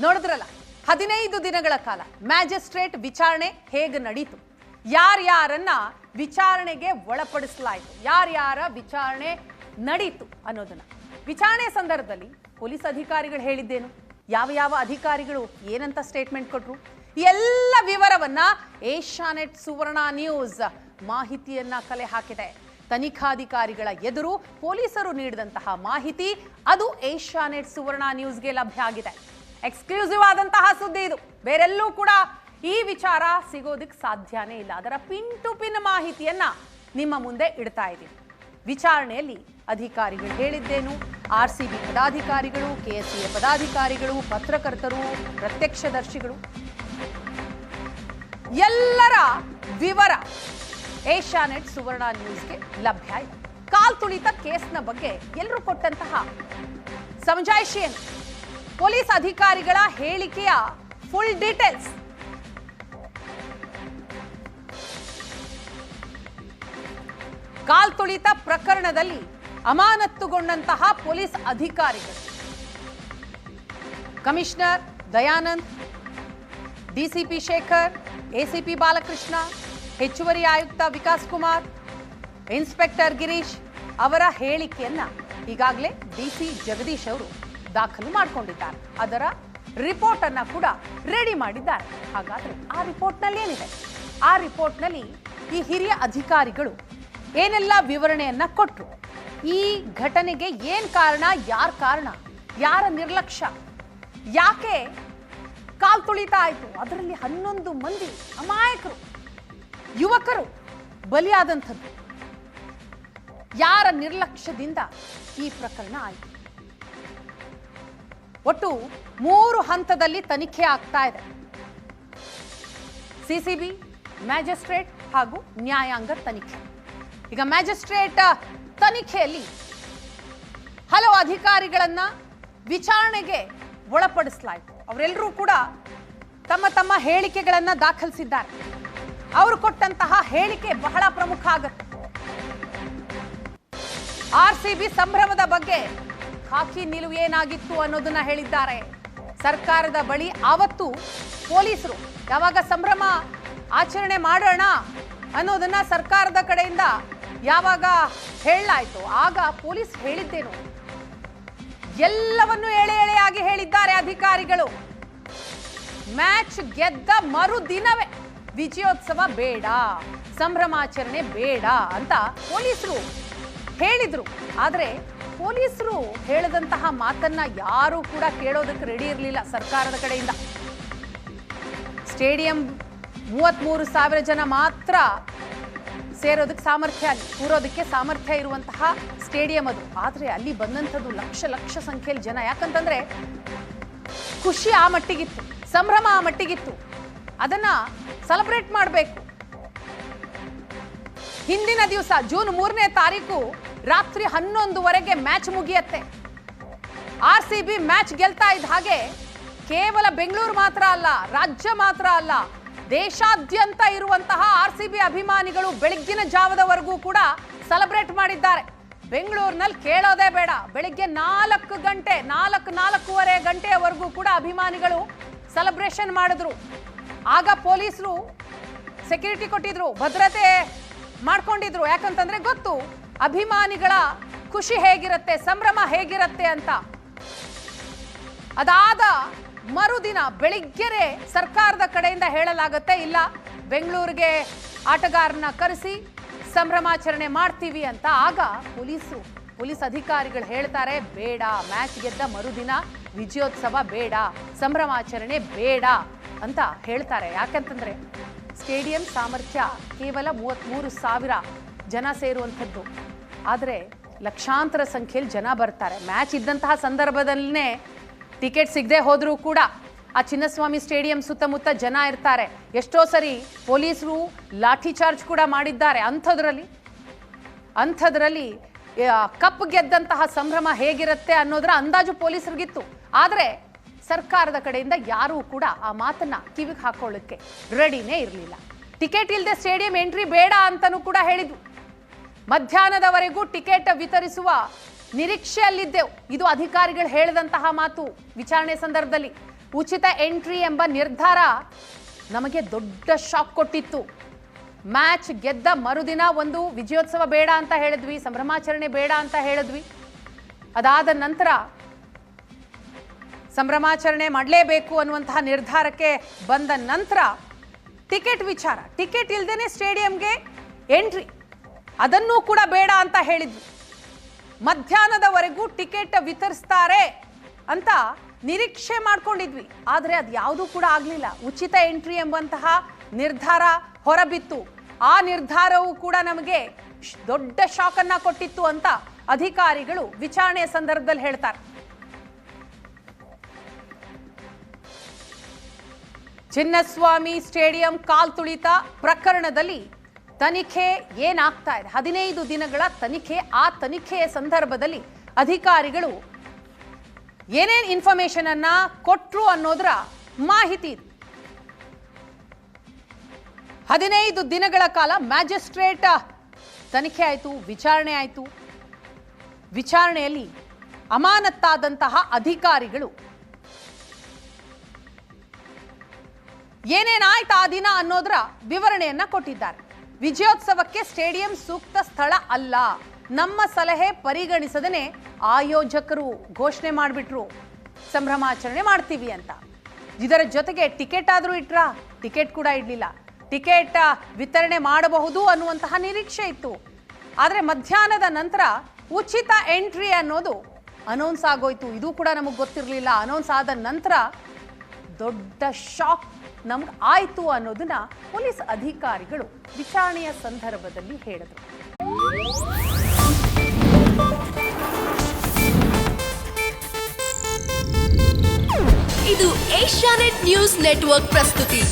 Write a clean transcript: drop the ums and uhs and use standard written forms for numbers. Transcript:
ನೋಡಿದ್ರಲ್ಲ 15 ದಿನಗಳ ಕಾಲ ಮ್ಯಾಜಿಸ್ಟ್ರೇಟ್ ವಿಚಾರಣೆ ಹೇಗೆ ನಡೀತು, ಯಾರ್ಯಾರನ್ನ ವಿಚಾರಣೆಗೆ ಒಳಪಡಿಸಲಾಯಿತು, ಯಾರ್ಯಾರ ವಿಚಾರಣೆ ನಡೀತು ಅನ್ನೋದನ್ನ ವಿಚಾರಣೆ ಸಂದರ್ಭದಲ್ಲಿ ಪೊಲೀಸ್ ಅಧಿಕಾರಿಗಳು ಹೇಳಿದ್ದೇನು, ಯಾವ ಯಾವ ಅಧಿಕಾರಿಗಳು ಏನಂತ ಸ್ಟೇಟ್ಮೆಂಟ್ ಕೊಟ್ರು, ಎಲ್ಲ ವಿವರವನ್ನ ಏಷ್ಯಾನೆಟ್ ಸುವರ್ಣ ನ್ಯೂಸ್ ಮಾಹಿತಿಯನ್ನ ಕಲೆ ಹಾಕಿದೆ. ತನಿಖಾಧಿಕಾರಿಗಳ ಎದುರು ಪೊಲೀಸರು ನೀಡಿದಂತಹ ಮಾಹಿತಿ ಅದು ಏಷ್ಯಾನೆಟ್ ಸುವರ್ಣ ನ್ಯೂಸ್ಗೆ ಲಭ್ಯ ಆಗಿದೆ. ಎಕ್ಸ್ಕ್ಲೂಸಿವ್ ಆದಂತಹ ಸುದ್ದಿ ಇದು. ಬೇರೆಲ್ಲೂ ಕೂಡ ಈ ವಿಚಾರ ಸಿಗೋದಕ್ಕೆ ಸಾಧ್ಯನೇ ಇಲ್ಲ. ಅದರ ಪಿನ್ ಟು ಪಿನ್ ಮಾಹಿತಿಯನ್ನ ನಿಮ್ಮ ಮುಂದೆ ಇಡ್ತಾ ಇದ್ದೀವಿ. ವಿಚಾರಣೆಯಲ್ಲಿ ಅಧಿಕಾರಿಗಳು ಹೇಳಿದ್ದೇನು, RCB ಪದಾಧಿಕಾರಿಗಳು, KSCA ಪದಾಧಿಕಾರಿಗಳು, ಪತ್ರಕರ್ತರು, ಪ್ರತ್ಯಕ್ಷದರ್ಶಿಗಳು ಎಲ್ಲರ ವಿವರ ಏಷ್ಯಾನೆಟ್ ಸುವರ್ಣ ನ್ಯೂಸ್ಗೆ ಲಭ್ಯ ಇದೆ. ಕಾಲ್ತುಳಿತ ಕೇಸ್ನ ಬಗ್ಗೆ ಎಲ್ಲರೂ ಕೊಟ್ಟಂತಹ ಸಮಜಾಯಿಷಿ ಏನು, ಪೊಲೀಸ್ ಅಧಿಕಾರಿಗಳ ಹೇಳಿಕೆಯ ಫುಲ್ ಡೀಟೇಲ್ಸ್, ಕಾಲ್ತುಳಿತ ಪ್ರಕರಣದಲ್ಲಿ ಅಮಾನತ್ತುಗೊಂಡಂತಹ ಪೊಲೀಸ್ ಅಧಿಕಾರಿಗಳು commissioner Dayanand, DCP Shekhar, ACP Balakrishna, ಹೆಚ್ಚುವರಿ ಆಯುಕ್ತ ವಿಕಾಸ್ ಕುಮಾರ್, ಇನ್ಸ್ಪೆಕ್ಟರ್ ಗಿರೀಶ್ ಅವರ ಹೇಳಿಕೆಯನ್ನ ಈಗಾಗಲೇ DC ಜಗದೀಶ್ ಅವರು ದಾಖಲು ಮಾಡಿಕೊಂಡಿದ್ದಾರೆ. ಅದರ ರಿಪೋರ್ಟ್ ಅನ್ನ ಕೂಡ ರೆಡಿ ಮಾಡಿದ್ದಾರೆ. ಹಾಗಾದ್ರೆ ಆ ರಿಪೋರ್ಟ್ ನಲ್ಲಿ ಏನಿದೆ, ಆ ರಿಪೋರ್ಟ್ ನಲ್ಲಿ ಈ ಹಿರಿಯ ಅಧಿಕಾರಿಗಳು ಏನೆಲ್ಲ ವಿವರಣೆಯನ್ನ ಕೊಟ್ಟರು, ಈ ಘಟನೆಗೆ ಏನ್ ಕಾರಣ, ಯಾರ ನಿರ್ಲಕ್ಷ್ಯ, ಯಾಕೆ ಕಾಲ್ತುಳಿತ ಆಯ್ತು, ಅದರಲ್ಲಿ 11 ಮಂದಿ ಅಮಾಯಕರು ಯುವಕರು ಬಲಿಯಾದಂಥದ್ದು, ಯಾರ ನಿರ್ಲಕ್ಷ್ಯದಿಂದ ಈ ಪ್ರಕರಣ ಆಯಿತು. ಒಟ್ಟು 3 ಹಂತದಲ್ಲಿ ತನಿಖೆ ಆಗ್ತಾ ಇದೆ. CCB, ಮ್ಯಾಜಿಸ್ಟ್ರೇಟ್ ಹಾಗೂ ನ್ಯಾಯಾಂಗ ತನಿಖೆ. ಈಗ ಮ್ಯಾಜಿಸ್ಟ್ರೇಟ್ ತನಿಖೆಯಲ್ಲಿ ಹಲವು ಅಧಿಕಾರಿಗಳನ್ನ ವಿಚಾರಣೆಗೆ ಒಳಪಡಿಸಲಾಯಿತು. ಅವರೆಲ್ಲರೂ ಕೂಡ ತಮ್ಮ ತಮ್ಮ ಹೇಳಿಕೆಗಳನ್ನ ದಾಖಲಿಸಿದ್ದಾರೆ. ಅವರು ಕೊಟ್ಟಂತಹ ಹೇಳಿಕೆ ಬಹಳ ಪ್ರಮುಖ ಆಗುತ್ತೆ. RCB ಸಂಭ್ರಮದ ಬಗ್ಗೆ ಖಾಕಿ ನಿಲುವು ಏನಾಗಿತ್ತು ಅನ್ನೋದನ್ನ ಹೇಳಿದ್ದಾರೆ. ಸರ್ಕಾರದ ಬಳಿ ಆವತ್ತು ಪೊಲೀಸರು ಯಾವಾಗ ಸಂಭ್ರಮ ಆಚರಣೆ ಮಾಡೋಣ ಅನ್ನೋದನ್ನ ಸರ್ಕಾರದ ಕಡೆಯಿಂದ ಯಾವಾಗ ಹೇಳಲಾಯಿತು ಆಗ ಪೊಲೀಸ್ ಹೇಳಿದ್ದೇನು, ಎಲ್ಲವನ್ನು ಎಳೆಯಾಗಿ ಹೇಳಿದ್ದಾರೆ ಅಧಿಕಾರಿಗಳು. ಮ್ಯಾಚ್ ಗೆದ್ದ ಮರುದಿನವೇ ವಿಜಯೋತ್ಸವ ಬೇಡ, ಸಂಭ್ರಮಾಚರಣೆ ಬೇಡ ಅಂತ ಪೊಲೀಸರು ಹೇಳಿದ್ರು. ಆದರೆ ಪೊಲೀಸರು ಹೇಳಿದಂತಹ ಮಾತನ್ನ ಯಾರು ಕೂಡ ಕೇಳೋದಕ್ಕೆ ರೆಡಿ ಇರಲಿಲ್ಲ ಸರ್ಕಾರದ ಕಡೆಯಿಂದ. ಸ್ಟೇಡಿಯಂ 33,000 ಜನ ಮಾತ್ರ ಸೇರೋದಕ್ಕೆ ಸಾಮರ್ಥ್ಯ, ಅಲ್ಲಿ ಕೂರೋದಕ್ಕೆ ಸಾಮರ್ಥ್ಯ ಇರುವಂತಹ ಸ್ಟೇಡಿಯಂ ಅದು. ಆದರೆ ಅಲ್ಲಿ ಬಂದಂಥದ್ದು ಲಕ್ಷ ಸಂಖ್ಯೆಯಲ್ಲಿ ಜನ. ಯಾಕಂತಂದ್ರೆ ಖುಷಿ ಆ ಮಟ್ಟಿಗಿತ್ತು, ಸಂಭ್ರಮ ಆ ಮಟ್ಟಿಗಿತ್ತು. ಅದನ್ನ ಸೆಲೆಬ್ರೇಟ್ ಮಾಡಬೇಕು. ಹಿಂದಿನ ದಿವಸ ಜೂನ್ 3ನೇ ತಾರೀಕು ರಾತ್ರಿ 11:00 ಮ್ಯಾಚ್ ಮುಗಿಯತ್ತೆ. RCB ಮ್ಯಾಚ್ ಗೆಲ್ತಾ ಇದ್ದ ಹಾಗೆ ಕೇವಲ ಬೆಂಗಳೂರು ಮಾತ್ರ ಅಲ್ಲ, ರಾಜ್ಯ ಮಾತ್ರ ಅಲ್ಲ, ದೇಶಾದ್ಯಂತ ಇರುವಂತಹ RCB ಅಭಿಮಾನಿಗಳು ಬೆಳಗ್ಗಿನ ಜಾವದವರೆಗೂ ಕೂಡ ಸೆಲೆಬ್ರೇಟ್ ಮಾಡಿದ್ದಾರೆ. ಬೆಂಗಳೂರಿನಲ್ಲಿ ಕೇಳೋದೇ ಬೇಡ, ಬೆಳಿಗ್ಗೆ 4:30 ಗಂಟೆಯವರೆಗೂ ಕೂಡ ಅಭಿಮಾನಿಗಳು ಸೆಲೆಬ್ರೇಷನ್ ಮಾಡಿದ್ರು. ಆಗ ಪೊಲೀಸರು ಸೆಕ್ಯೂರಿಟಿ ಕೊಟ್ಟಿದ್ರು, ಭದ್ರತೆ ಮಾಡ್ಕೊಂಡಿದ್ರು. ಯಾಕಂತಂದ್ರೆ ಗೊತ್ತು ಅಭಿಮಾನಿಗಳ ಖುಷಿ ಹೇಗಿರುತ್ತೆ, ಸಂಭ್ರಮ ಹೇಗಿರುತ್ತೆ ಅಂತ. ಅದಾದ ಮರುದಿನ ಬೆಳಿಗ್ಗೆರೆ ಸರ್ಕಾರದ ಕಡೆಯಿಂದ ಹೇಳಲಾಗುತ್ತೆ, ಇಲ್ಲ ಬೆಂಗಳೂರಿಗೆ ಆಟಗಾರನ ಕರೆಸಿ ಸಂಭ್ರಮಾಚರಣೆ ಮಾಡ್ತೀವಿ ಅಂತ. ಆಗ ಪೊಲೀಸ್ ಅಧಿಕಾರಿಗಳು ಹೇಳ್ತಾರೆ, ಬೇಡ, ಮ್ಯಾಚ್ ಗೆದ್ದ ಮರುದಿನ ವಿಜಯೋತ್ಸವ ಬೇಡ, ಸಂಭ್ರಮಾಚರಣೆ ಬೇಡ ಅಂತ ಹೇಳ್ತಾರೆ. ಯಾಕಂತಂದ್ರೆ ಸ್ಟೇಡಿಯಂ ಸಾಮರ್ಥ್ಯ ಕೇವಲ 33,000 ಜನ ಸೇರುವಂಥದ್ದು. ಆದರೆ ಲಕ್ಷಾಂತರ ಸಂಖ್ಯೆಯಲ್ಲಿ ಜನ ಬರ್ತಾರೆ. ಮ್ಯಾಚ್ ಇದ್ದಂತಹ ಸಂದರ್ಭದಲ್ಲೇ ಟಿಕೆಟ್ ಸಿಗದೆ ಹೋದರೂ ಕೂಡ ಆ ಚಿನ್ನಸ್ವಾಮಿ ಸ್ಟೇಡಿಯಂ ಸುತ್ತಮುತ್ತ ಜನ ಇರ್ತಾರೆ. ಎಷ್ಟೋ ಸರಿ ಪೊಲೀಸರು ಲಾಠಿ ಚಾರ್ಜ್ ಕೂಡ ಮಾಡಿದ್ದಾರೆ. ಅಂಥದ್ರಲ್ಲಿ ಕಪ್ ಗೆದ್ದಂತಹ ಸಂಭ್ರಮ ಹೇಗಿರುತ್ತೆ ಅನ್ನೋದರ ಅಂದಾಜು ಪೊಲೀಸರಿಗಿತ್ತು. ಆದರೆ ಸರ್ಕಾರದ ಕಡೆಯಿಂದ ಯಾರೂ ಕೂಡ ಆ ಮಾತನ್ನ ಕಿವಿಗೆ ಹಾಕೊಳ್ಳಕ್ಕೆ ರೆಡಿನೇ ಇರಲಿಲ್ಲ. ಟಿಕೆಟ್ ಇಲ್ಲದೆ ಸ್ಟೇಡಿಯಂ ಎಂಟ್ರಿ ಬೇಡ ಅಂತನೂ ಕೂಡ ಹೇಳಿದ್ವು. ಮಧ್ಯಾಹ್ನದವರೆಗೂ ಟಿಕೆಟ್ ವಿತರಿಸುವ ನಿರೀಕ್ಷೆಯಲ್ಲಿದ್ದೆವು. ಇದು ಅಧಿಕಾರಿಗಳು ಹೇಳಿದಂತಹ ಮಾತು ವಿಚಾರಣೆ ಸಂದರ್ಭದಲ್ಲಿ. ಉಚಿತ ಎಂಟ್ರಿ ಎಂಬ ನಿರ್ಧಾರ ನಮಗೆ ದೊಡ್ಡ ಶಾಕ್ ಕೊಟ್ಟಿತ್ತು. ಮ್ಯಾಚ್ ಗೆದ್ದ ಮರುದಿನ ಒಂದು ವಿಜಯೋತ್ಸವ ಬೇಡ ಅಂತ ಹೇಳಿದ್ವಿ, ಸಂಭ್ರಮಾಚರಣೆ ಬೇಡ ಅಂತ ಹೇಳಿದ್ವಿ. ಅದಾದ ನಂತರ ಸಂಭ್ರಮಾಚರಣೆ ಮಾಡಲೇಬೇಕು ಅನ್ನುವಂತಹ ನಿರ್ಧಾರಕ್ಕೆ ಬಂದ ನಂತರ ಟಿಕೆಟ್ ವಿಚಾರ, ಟಿಕೆಟ್ ಇಲ್ಲದೇನೆ ಸ್ಟೇಡಿಯಂಗೆ ಎಂಟ್ರಿ, ಅದನ್ನೂ ಕೂಡ ಬೇಡ ಅಂತ ಹೇಳಿದ್ವಿ. ಮಧ್ಯಾಹ್ನದವರೆಗೂ ಟಿಕೆಟ್ ವಿತರಿಸ್ತಾರೆ ಅಂತ ನಿರೀಕ್ಷೆ ಮಾಡ್ಕೊಂಡಿದ್ವಿ. ಆದರೆ ಅದು ಯಾವುದೂ ಕೂಡ ಆಗಲಿಲ್ಲ. ಉಚಿತ ಎಂಟ್ರಿ ಎಂಬಂತಹ ನಿರ್ಧಾರ ಹೊರಬಿತ್ತು. ಆ ನಿರ್ಧಾರವು ಕೂಡ ನಮಗೆ ದೊಡ್ಡ ಶಾಕನ್ನ ಕೊಟ್ಟಿತ್ತು ಅಂತ ಅಧಿಕಾರಿಗಳು ವಿಚಾರಣೆಯ ಸಂದರ್ಭದಲ್ಲಿ ಹೇಳ್ತಾರೆ. ಚಿನ್ನಸ್ವಾಮಿ ಸ್ಟೇಡಿಯಂ ಕಾಲ್ತುಳಿತ ಪ್ರಕರಣದಲ್ಲಿ ತನಿಖೆ ಏನಾಗ್ತಾ ಇದೆ, 15 ದಿನಗಳ ತನಿಖೆ. ಆ ತನಿಖೆಯ ಸಂದರ್ಭದಲ್ಲಿ ಅಧಿಕಾರಿಗಳು ಏನೇನು ಇನ್ಫಾರ್ಮೇಶನ್ ಅನ್ನ ಕೊಟ್ರು ಅನ್ನೋದರ ಮಾಹಿತಿ ಇದೆ. 15 ದಿನಗಳ ಕಾಲ ಮ್ಯಾಜಿಸ್ಟ್ರೇಟ್ ತನಿಖೆ ಆಯಿತು, ವಿಚಾರಣೆ ಆಯಿತು. ವಿಚಾರಣೆಯಲ್ಲಿ ಅಮಾನತ್ತಾದಂತಹ ಅಧಿಕಾರಿಗಳು ಏನೇನಾಯ್ತು ಆ ದಿನ ಅನ್ನೋದರ ವಿವರಣೆಯನ್ನ ಕೊಟ್ಟಿದ್ದಾರೆ. ವಿಜಯೋತ್ಸವಕ್ಕೆ ಸ್ಟೇಡಿಯಂ ಸೂಕ್ತ ಸ್ಥಳ ಅಲ್ಲ, ನಮ್ಮ ಸಲಹೆ ಪರಿಗಣಿಸದೇ ಆಯೋಜಕರು ಘೋಷಣೆ ಮಾಡಿಬಿಟ್ರು ಸಂಭ್ರಮಾಚರಣೆ ಮಾಡ್ತೀವಿ ಅಂತ. ಇದರ ಜೊತೆಗೆ ಟಿಕೆಟ್ ಆದರೂ ಇಟ್ರಾ, ಟಿಕೆಟ್ ಕೂಡ ಇಡಲಿಲ್ಲ. ಟಿಕೆಟ್ ವಿತರಣೆ ಮಾಡಬಹುದು ಅನ್ನುವಂತಹ ನಿರೀಕ್ಷೆ ಇತ್ತು. ಆದರೆ ಮಧ್ಯಾಹ್ನದ ನಂತರ ಉಚಿತ ಎಂಟ್ರಿ ಅನ್ನೋದು ಅನೌನ್ಸ್ ಆಗೋಯ್ತು. ಇದು ಕೂಡ ನಮಗೆ ಗೊತ್ತಿರಲಿಲ್ಲ. ಅನೌನ್ಸ್ ಆದ ನಂತರ ದೊಡ್ಡ ಶಾಕ್ ನಮ್ಗೆ ಆಯಿತು ಅನ್ನೋದನ್ನ ಪೊಲೀಸ್ ಅಧಿಕಾರಿಗಳು ವಿಚಾರಣೆಯ ಸಂದರ್ಭದಲ್ಲಿ ಹೇಳಿದರು. ಇದು ಏಷ್ಯಾನೆಟ್ ನ್ಯೂಸ್ ನೆಟ್ವರ್ಕ್ ಪ್ರಸ್ತುತಿ.